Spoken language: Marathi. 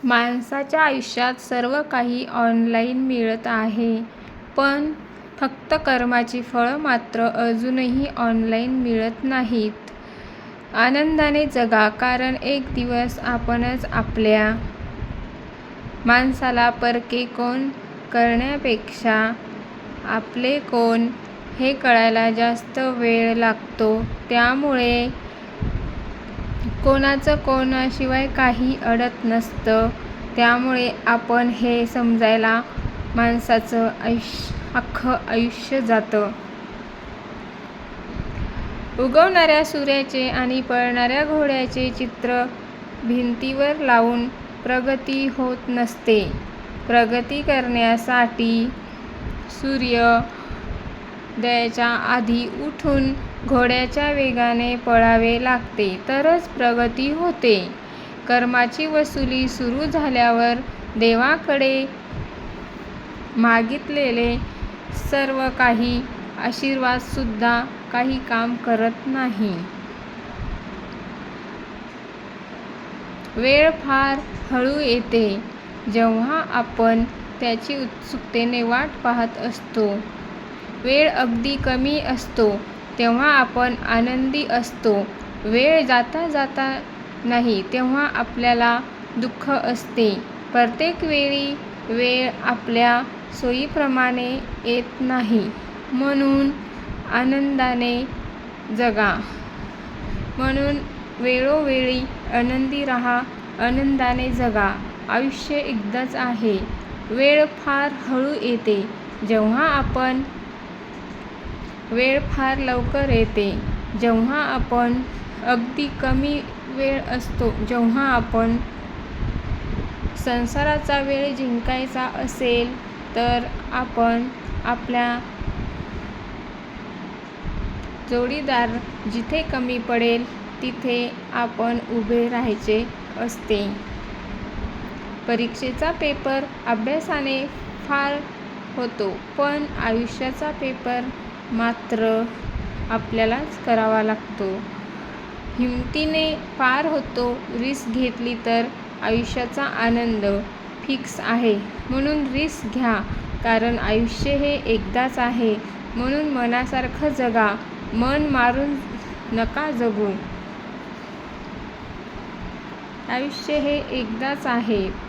माणसाच्या आयुष्यात सर्व काही ऑनलाईन मिळत आहे, पण फक्त कर्माची फळं मात्र अजूनही ऑनलाईन मिळत नाहीत. आनंदाने जगा, कारण एक दिवस आपणच आपल्या माणसाला परके कोण करण्यापेक्षा आपले कोण हे कळायला जास्त वेळ लागतो. त्यामुळे कोणाचं कोणाशिवाय काही अडत नसतं. त्यामुळे आपण हे समजायला माणसाचं अख्खं आयुष्य जातं. उगवणाऱ्या सूर्याचे आणि पळणाऱ्या घोड्याचे चित्र भिंतीवर लावून प्रगती होत नसते. प्रगती करण्यासाठी सूर्योदयाच्या आधी उठून घोड्याच्या वेगाने पळावे लागते, तरच प्रगती होते. कर्माची वसुली सुरू झाल्यावर देवाकडे मागितलेले सर्व काही आशीर्वादसुद्धा काही काम करत नाही. वेळ फार हळू येते. जेव्हा आपण त्याची उत्सुकतेने वाट पाहत असतो, वेळ अगदी कमी असतो, तेव्हा आपण आनंदी असतो. वेळ जाता जाता नाही, तेव्हा आपल्याला दुःख असते. प्रत्येक वेळी वेळ आपल्या सोयीप्रमाणे येत नाही. म्हणून आनंदाने जगा. म्हणून वेळोवेळी आनंदी राहा, आनंदाने जगा. आयुष्य एकदाच आहे. वेळ फार हळू येते. वेळ फार लवकर येते. जेव्हा आपण अगदी कमी वेळ असतो. जेव्हा आपण संसाराचा वेळ जिंकायचा असेल, तर आपण आपला जोडीदार जिथे कमी पडेल, तिथे आपण उभे राहायचे असते. परीक्षेचा पेपर अभ्यासाने पार होतो, पण आयुष्याचा पेपर मात्र आपल्यालाच करावा लागतो. हिमतीने पार होतो. रिस्क घेतली तर आयुष्याचा आनंद फिक्स आहे. म्हणून रिस्क घ्या, कारण आयुष्य हे एकदाच आहे. म्हणून मनासारखं जगा. मन मारून नका जगू. आयुष्य हे एकदाच आहे.